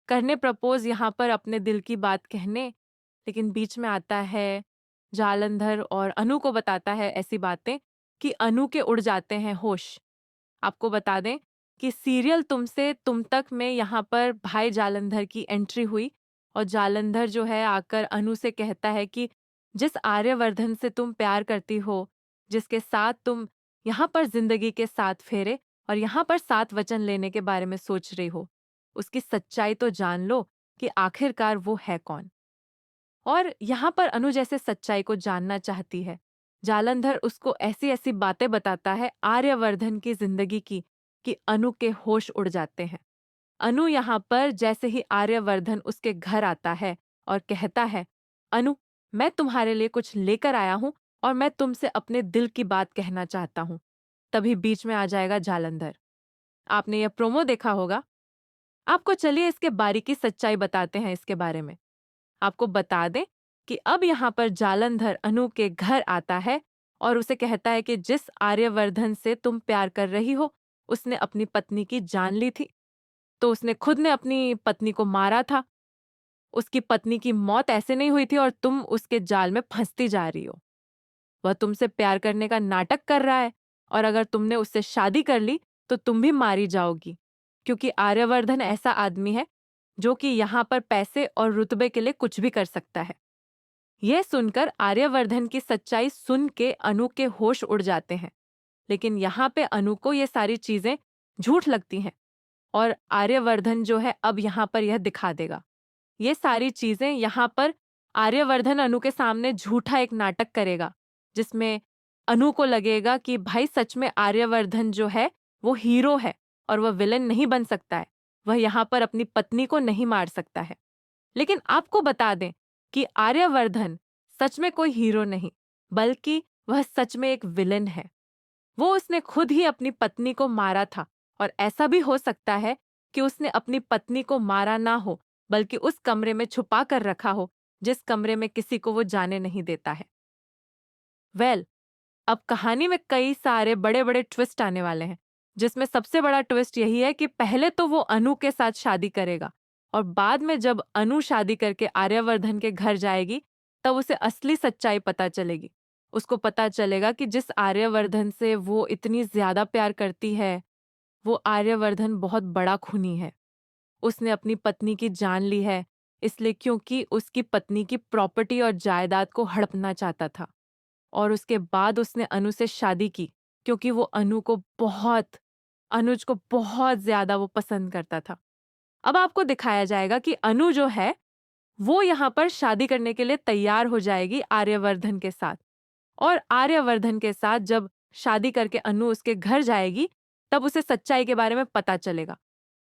करने प्रपोज यहाँ पर अपने दिल की बात कहने, लेकिन बीच में आता है जालंधर और अनु को बताता है ऐसी बातें कि अनु के उड़ जाते हैं होश। आपको बता दें कि सीरियल तुम से तुम तक में यहाँ पर भाई जालंधर की एंट्री हुई और जालंधर जो है आकर अनु से कहता है कि जिस आर्यवर्धन से तुम प्यार करती हो, जिसके साथ तुम यहाँ पर जिंदगी के 7 फेरे और यहाँ पर 7 वचन लेने के बारे में सोच रही हो, उसकी सच्चाई तो जान लो कि आखिरकार वो है कौन। और यहाँ पर अनु जैसे सच्चाई को जानना चाहती है। जालंधर उसको ऐसी ऐसी बातें बताता है आर्यवर्धन की जिंदगी की कि अनु के होश उड़ जाते हैं। अनु यहाँ पर जैसे ही आर्यवर्धन उसके घर आता है और कहता है, अनु, मैं तुम्हारे लिए कुछ लेकर आया हूं और मैं तुमसे अपने दिल की बात कहना चाहता हूं। तभी बीच में आ जाएगा जालंधर। आपने यह प्रोमो देखा होगा। आपको चलिए इसके बारीकी सच्चाई बताते हैं इसके बारे में। आपको बता दें कि अब यहाँ पर जालंधर अनु के घर आता है और उसे कहता है कि जिस आर्यवर्धन से तुम प्यार कर रही हो, उसने अपनी पत्नी की जान ली थी। तो उसने खुद ने अपनी पत्नी को मारा था। उसकी पत्नी की मौत ऐसे नहीं हुई थी और तुम उसके जाल में फंसती जा रही हो। वह तुमसे प्यार करने का नाटक कर रहा है और अगर तुमने उससे शादी कर ली तो तुम भी मारी जाओगी, क्योंकि आर्यवर्धन ऐसा आदमी है जो कि यहाँ पर पैसे और रुतबे के लिए कुछ भी कर सकता है। यह सुनकर आर्यवर्धन की सच्चाई सुन के अनु के होश उड़ जाते हैं, लेकिन यहाँ पे अनु को ये सारी चीजें झूठ लगती हैं और आर्यवर्धन जो है अब यहाँ पर यह दिखा देगा। ये सारी चीजें यहाँ पर आर्यवर्धन अनु के सामने झूठा एक नाटक करेगा, जिसमें अनु को लगेगा कि भाई सच में आर्यवर्धन जो है वो हीरो है और वह विलेन नहीं बन सकता है, वह यहाँ पर अपनी पत्नी को नहीं मार सकता है। लेकिन आपको बता दें कि आर्यवर्धन सच में कोई हीरो नहीं, बल्कि वह सच में एक विलेन है। वो उसने खुद ही अपनी पत्नी को मारा था और ऐसा भी हो सकता है कि उसने अपनी पत्नी को मारा ना हो, बल्कि उस कमरे में छुपा कर रखा हो जिस कमरे में किसी को वो जाने नहीं देता है। अब कहानी में कई सारे बड़े बड़े ट्विस्ट आने वाले हैं, जिसमें सबसे बड़ा ट्विस्ट यही है कि पहले तो वो अनु के साथ शादी करेगा और बाद में जब अनु शादी करके आर्यवर्धन के घर जाएगी तब उसे असली सच्चाई पता चलेगी। उसको पता चलेगा कि जिस आर्यवर्धन से वो इतनी ज्यादा प्यार करती है, वो आर्यवर्धन बहुत बड़ा खूनी है। उसने अपनी पत्नी की जान ली है इसलिए क्योंकि उसकी पत्नी की प्रॉपर्टी और जायदाद को हड़पना चाहता था, और उसके बाद उसने अनु से शादी की क्योंकि वो अनुज को बहुत ज्यादा वो पसंद करता था। अब आपको दिखाया जाएगा कि अनु जो है वो यहाँ पर शादी करने के लिए तैयार हो जाएगी आर्यवर्धन के साथ, और आर्यवर्धन के साथ जब शादी करके अनु उसके घर जाएगी तब उसे सच्चाई के बारे में पता चलेगा।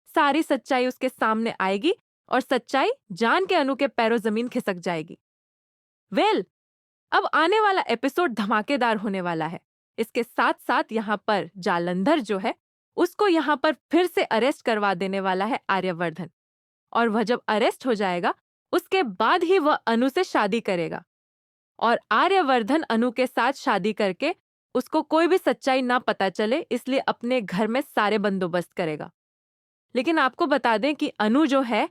सारी सच्चाई उसके सामने आएगी और सच्चाई जान के अनु के पैरों जमीन खिसक जाएगी। वेल, अब आने वाला एपिसोड धमाकेदार होने वाला है। इसके साथ साथ यहाँ पर जालंधर जो है उसको यहाँ पर फिर से अरेस्ट करवा देने वाला है आर्यवर्धन, और वह जब अरेस्ट हो जाएगा उसके बाद ही वह अनु से शादी करेगा और आर्यवर्धन अनु के साथ शादी करके उसको कोई भी सच्चाई ना पता चले इसलिए अपने घर में सारे बंदोबस्त करेगा। लेकिन आपको बता दें कि अनु जो है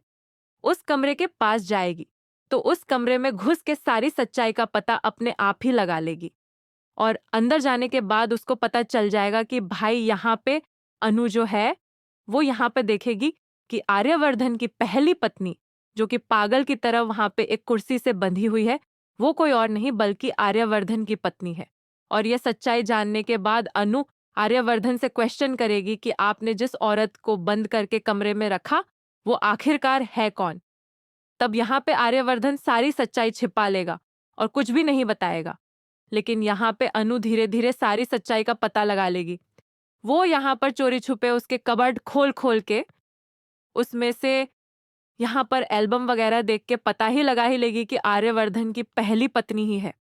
उस कमरे के पास जाएगी तो उस कमरे में घुस के सारी सच्चाई का पता अपने आप ही लगा लेगी, और अंदर जाने के बाद उसको पता चल जाएगा कि भाई यहाँ पे अनु जो है वो यहाँ पे देखेगी कि आर्यवर्धन की पहली पत्नी जो कि पागल की तरह वहां पे एक कुर्सी से बंधी हुई है, वो कोई और नहीं बल्कि आर्यवर्धन की पत्नी है। और यह सच्चाई जानने के बाद अनु आर्यवर्धन से क्वेश्चन करेगी कि आपने जिस औरत को बंद करके कमरे में रखा वो आखिरकार है कौन। तब यहाँ पे आर्यवर्धन सारी सच्चाई छिपा लेगा और कुछ भी नहीं बताएगा, लेकिन यहाँ पे अनु धीरे धीरे सारी सच्चाई का पता लगा लेगी। वो यहाँ पर चोरी छुपे उसके कबर्ड खोल खोल के उसमें से यहाँ पर एल्बम वगैरह देख के पता ही लगा ही लेगी कि आर्यवर्धन की पहली पत्नी ही है।